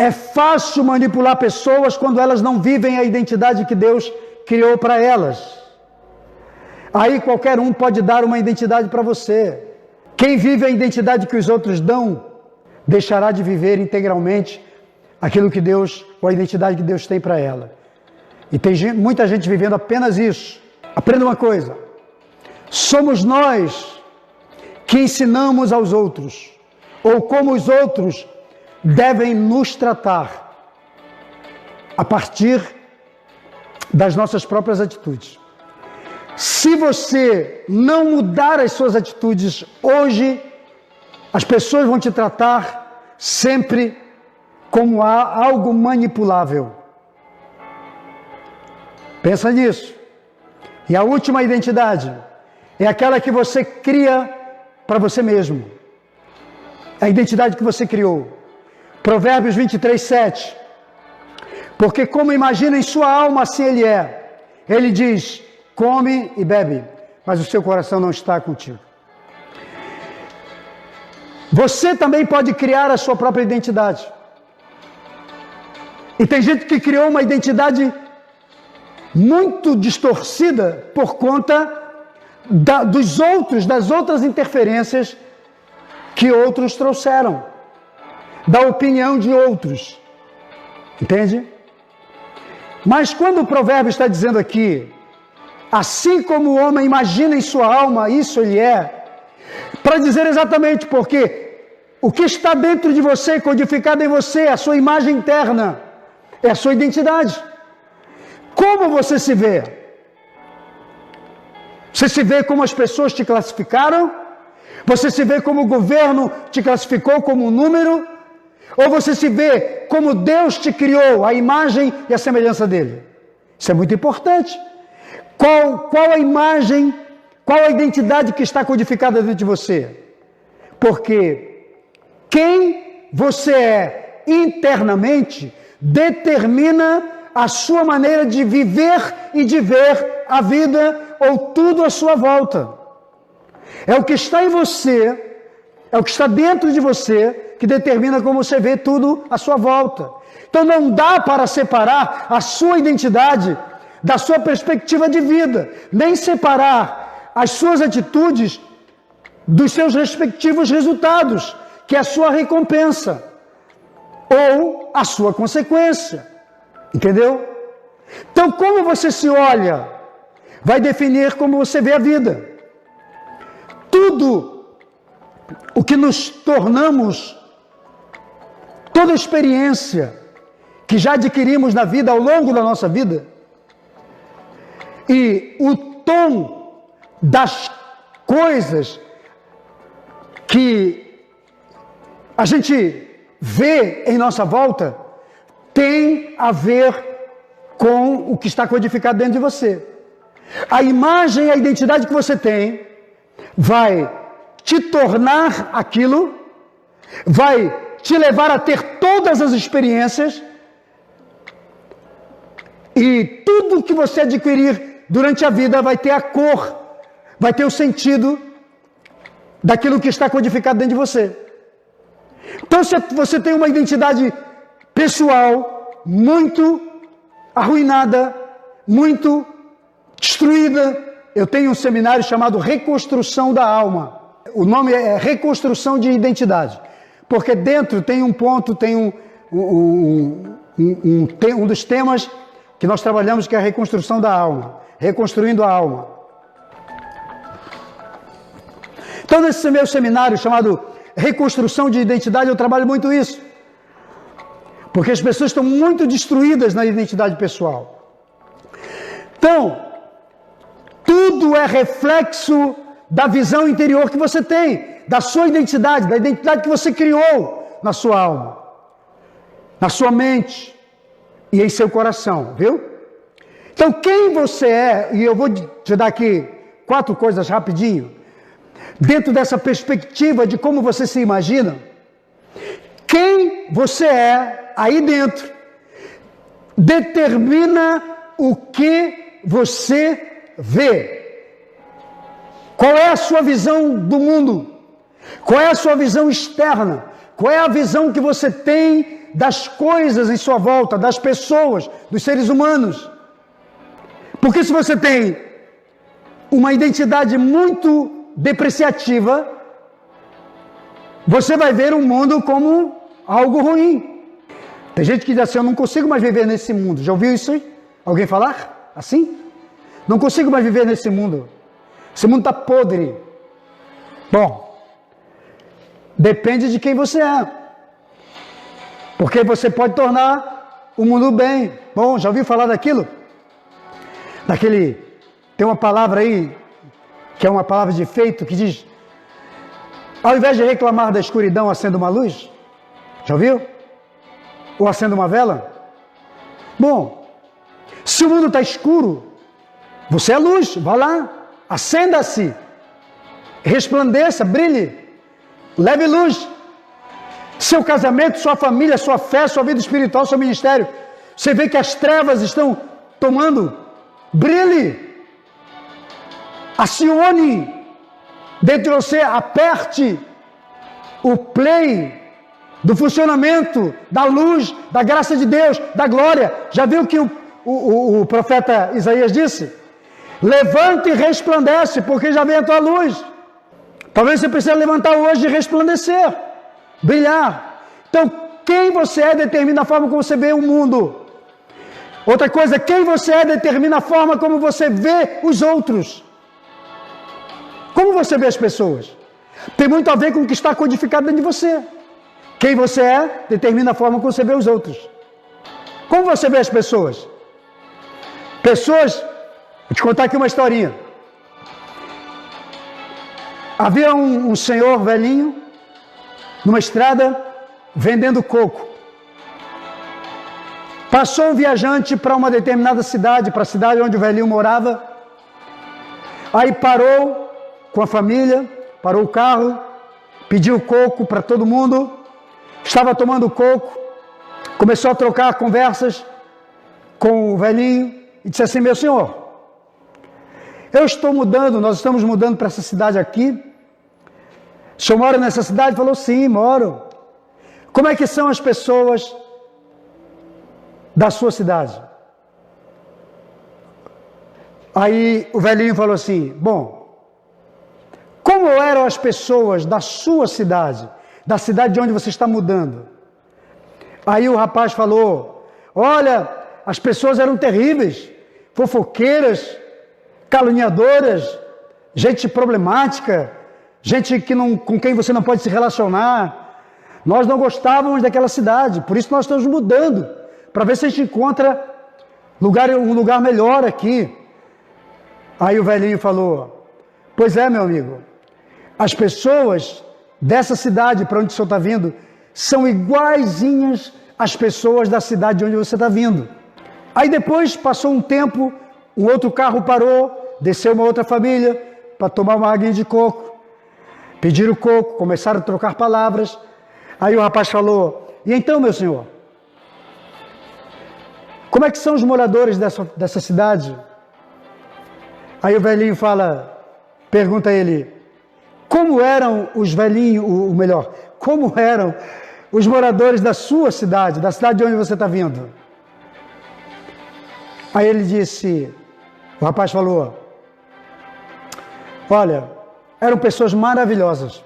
É fácil manipular pessoas quando elas não vivem a identidade que Deus criou para elas. Aí qualquer um pode dar uma identidade para você. Quem vive a identidade que os outros dão, deixará de viver integralmente aquilo que Deus, ou a identidade que Deus tem para ela. E tem muita gente vivendo apenas isso. Aprenda uma coisa. Somos nós que ensinamos aos outros, ou como os outros devem nos tratar, a partir das nossas próprias atitudes. Se você não mudar as suas atitudes hoje, as pessoas vão te tratar sempre como algo manipulável. Pensa nisso. E a última identidade é aquela que você cria para você mesmo. A identidade que você criou. Provérbios 23, 7. Porque como imagina em sua alma, assim ele é. Ele diz: come e bebe, mas o seu coração não está contigo. Você também pode criar a sua própria identidade. E tem gente que criou uma identidade muito distorcida por conta das outras interferências que outros trouxeram, da opinião de outros. Entende? Mas quando o provérbio está dizendo aqui, assim como o homem imagina em sua alma, isso ele é, para dizer exatamente porque o que está dentro de você, codificado em você, a sua imagem interna, é a sua identidade. Como você se vê? Você se vê como as pessoas te classificaram? Você se vê como o governo te classificou como um número? Ou você se vê como Deus te criou, a imagem e a semelhança dele? Isso é muito importante. Qual a imagem, qual a identidade que está codificada dentro de você? Porque quem você é internamente determina a sua maneira de viver e de ver a vida ou tudo à sua volta. É o que está em você, é o que está dentro de você que determina como você vê tudo à sua volta. Então não dá para separar a sua identidade da sua perspectiva de vida, nem separar as suas atitudes dos seus respectivos resultados, que é a sua recompensa ou a sua consequência. Entendeu? Então, como você se olha, vai definir como você vê a vida. Tudo o que nos tornamos, toda experiência que já adquirimos na vida, ao longo da nossa vida, e o tom das coisas que a gente vê em nossa volta, tem a ver com o que está codificado dentro de você. A imagem e a identidade que você tem vai te tornar aquilo, vai te levar a ter todas as experiências, e tudo que você adquirir durante a vida vai ter a cor, vai ter o sentido daquilo que está codificado dentro de você. Então, se você tem uma identidade pessoal muito arruinada, muito destruída, eu tenho um seminário chamado Reconstrução da Alma. O nome é Reconstrução de Identidade, porque dentro tem um ponto, tem um dos temas que nós trabalhamos, que é a reconstrução da alma, reconstruindo a alma. Então, nesse meu seminário chamado Reconstrução de Identidade, eu trabalho muito isso, porque as pessoas estão muito destruídas na identidade pessoal. Então, tudo é reflexo da visão interior que você tem, da sua identidade, da identidade que você criou na sua alma, na sua mente e em seu coração, viu? Então, quem você é, e eu vou te dar aqui 4 coisas rapidinho, dentro dessa perspectiva de como você se imagina, quem você é aí dentro determina o que você vê. Qual é a sua visão do mundo? Qual é a sua visão externa? Qual é a visão que você tem das coisas em sua volta, das pessoas, dos seres humanos? Porque se você tem uma identidade muito depreciativa, você vai ver o mundo como algo ruim. Tem gente que diz assim, eu não consigo mais viver nesse mundo. Já ouviu isso aí? Alguém falar assim? Não consigo mais viver nesse mundo. Esse mundo está podre. Bom, depende de quem você é. Porque você pode tornar o mundo bem. Bom, já ouviu falar daquilo? Tem uma palavra aí, que é uma palavra de efeito, que diz, ao invés de reclamar da escuridão, acenda uma luz. Já ouviu? Ou acenda uma vela? Bom, se o mundo está escuro, você é luz, vá lá, acenda-se, resplandeça, brilhe, leve luz. Seu casamento, sua família, sua fé, sua vida espiritual, seu ministério, você vê que as trevas estão tomando, brilhe, acione dentro de você, aperte o play do funcionamento, da luz, da graça de Deus, da glória. Já viu que o profeta Isaías disse? Levanta e resplandece, porque já vem a tua luz. Talvez você precise levantar hoje e resplandecer, brilhar. Então, quem você é determina a forma como você vê o mundo. Outra coisa, quem você é determina a forma como você vê os outros. Como você vê as pessoas? Tem muito a ver com o que está codificado dentro de você. Quem você é determina a forma como você vê os outros. Como você vê as pessoas? Vou te contar aqui uma historinha. Havia um senhor velhinho numa estrada vendendo coco. Passou um viajante para uma determinada cidade, para a cidade onde o velhinho morava. Aí parou com a família, parou o carro, pediu coco para todo mundo. Estava tomando coco, começou a trocar conversas com o velhinho e disse assim, meu senhor, nós estamos mudando para essa cidade aqui. O senhor mora nessa cidade? Ele falou, sim, moro. Como é que são as pessoas da sua cidade? Aí o velhinho falou assim, bom, como eram as pessoas da sua cidade, da cidade de onde você está mudando? Aí o rapaz falou, olha, as pessoas eram terríveis, fofoqueiras, caluniadoras, gente problemática, gente com quem você não pode se relacionar. Nós não daquela cidade, por isso nós estamos mudando, para ver se a gente encontra um lugar melhor aqui. Aí o velhinho falou, pois é, meu amigo, as pessoas dessa cidade para onde o senhor está vindo são iguaizinhas às pessoas da cidade de onde você está vindo. Aí depois passou um tempo, um outro carro parou, desceu uma outra família para tomar uma aguinha de coco, pediram coco, começaram a trocar palavras. Aí o rapaz falou, e então, meu senhor, como é que são os moradores dessa cidade? Aí o velhinho pergunta a ele, como eram os velhinhos, como eram os moradores da sua cidade, da cidade de onde você está vindo? Aí ele disse, o rapaz falou, olha, eram pessoas maravilhosas.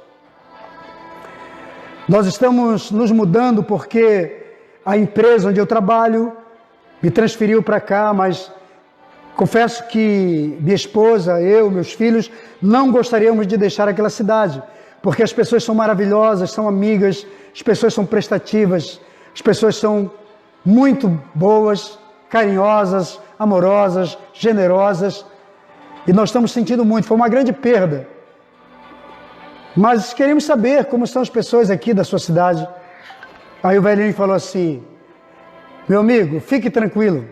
Nós estamos nos mudando porque a empresa onde eu trabalho me transferiu para cá, mas confesso que minha esposa, eu, meus filhos, não gostaríamos de deixar aquela cidade, porque as pessoas são maravilhosas, são amigas, as pessoas são prestativas, as pessoas são muito boas, carinhosas, amorosas, generosas, e nós estamos sentindo muito, foi uma grande perda. mas queremos saber como são as pessoas aqui da sua cidade. Aí o velhinho falou assim: meu amigo, fique tranquilo,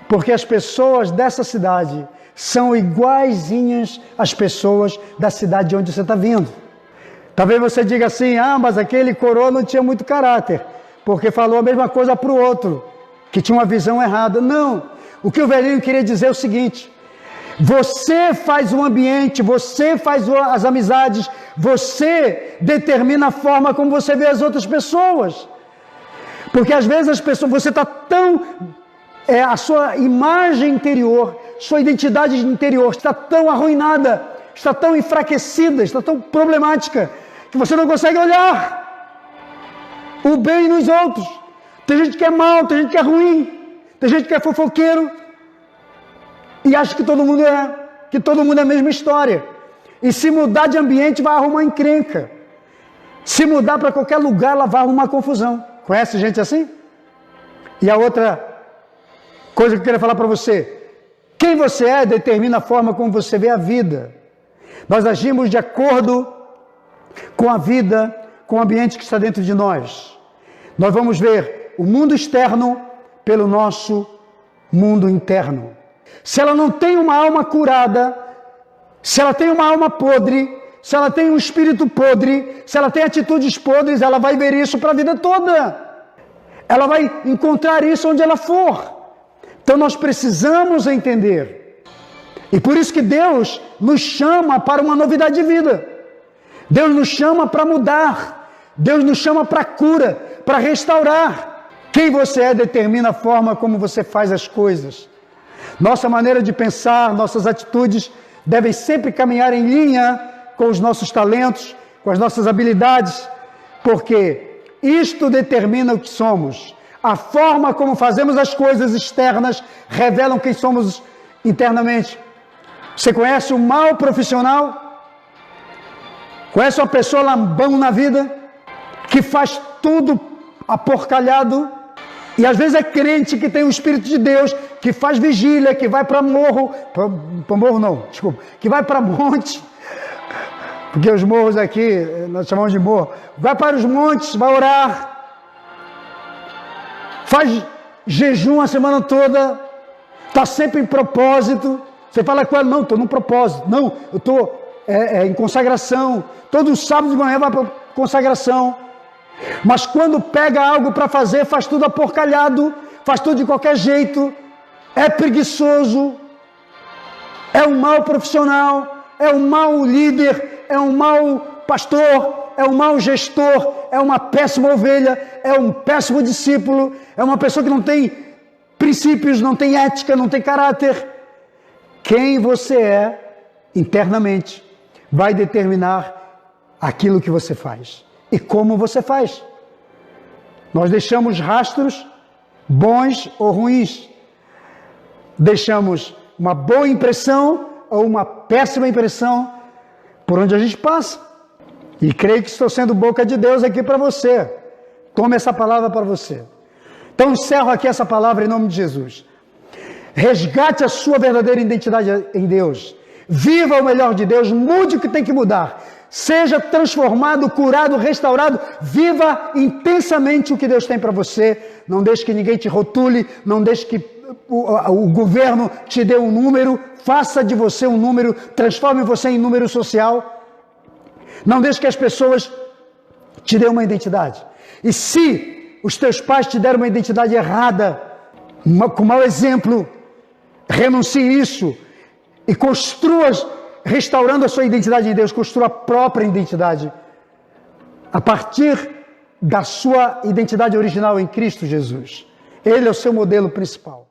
porque as pessoas dessa cidade são iguaizinhas às pessoas da cidade de onde você está vindo. Talvez você diga assim: ah, mas aquele coroa não tinha muito caráter, porque falou a mesma coisa para o outro, que tinha uma visão errada. Não, o que o velhinho queria dizer é o seguinte: você faz o ambiente, você faz as amizades, você determina a forma como você vê as outras pessoas. Porque às vezes as pessoas, você está tão... a sua imagem interior, sua identidade interior está tão arruinada, está tão enfraquecida, está tão problemática, que você não consegue olhar o bem nos outros. Tem gente que é mau, tem gente que é ruim, tem gente que é fofoqueiro e acha que todo mundo é a mesma história. E se mudar de ambiente vai arrumar encrenca. Se mudar para qualquer lugar, ela vai arrumar confusão. Conhece gente assim? E a outra coisa que eu queria falar para você: quem você é determina a forma como você vê a vida. Nós agimos de acordo com a vida, com o ambiente que está dentro de nós. Nós vamos ver o mundo externo pelo nosso mundo interno. Se ela não tem uma alma curada, se ela tem uma alma podre, se ela tem um espírito podre, se ela tem atitudes podres, ela vai ver isso para a vida toda. Ela vai encontrar isso onde ela for. Então nós precisamos entender. E por isso que Deus nos chama para uma novidade de vida. Deus nos chama para mudar. Deus nos chama para cura, para restaurar. Quem você é determina a forma como você faz as coisas. Nossa maneira de pensar, nossas atitudes devem sempre caminhar em linha com os nossos talentos, com as nossas habilidades, porque isto determina o que somos. A forma como fazemos as coisas externas revelam quem somos internamente. Você conhece um mau profissional? Conhece uma pessoa lambão na vida? Que faz tudo aporcalhado? E às vezes é crente que tem o Espírito de Deus, que faz vigília, que vai para morro, que vai para monte, porque os morros aqui, nós chamamos de morro, vai para os montes, vai orar, faz jejum a semana toda, está sempre em propósito. Você fala com ela: não, estou num propósito, não, eu estou em consagração, todo sábado de manhã vai para consagração. Mas quando pega algo para fazer, faz tudo aporcalhado, faz tudo de qualquer jeito, é preguiçoso, é um mau profissional, é um mau líder, é um mau pastor, é um mau gestor, é uma péssima ovelha, é um péssimo discípulo, é uma pessoa que não tem princípios, não tem ética, não tem caráter. Quem você é internamente vai determinar aquilo que você faz. E como você faz? Nós deixamos rastros bons ou ruins. Deixamos uma boa impressão ou uma péssima impressão por onde a gente passa. E creio que estou sendo boca de Deus aqui para você. Tome essa palavra para você. Então encerro aqui essa palavra em nome de Jesus. Resgate a sua verdadeira identidade em Deus. Viva o melhor de Deus, mude o que tem que mudar. Seja transformado, curado, restaurado. Viva intensamente o que Deus tem para você. Não deixe que ninguém te rotule. Não deixe que o governo te dê um número. Faça de você um número. Transforme você em número social. Não deixe que as pessoas te dêem uma identidade. E se os teus pais te deram uma identidade errada, com mau exemplo, renuncie isso e construa, restaurando a sua identidade em Deus, construa a própria identidade a partir da sua identidade original em Cristo Jesus. Ele é o seu modelo principal.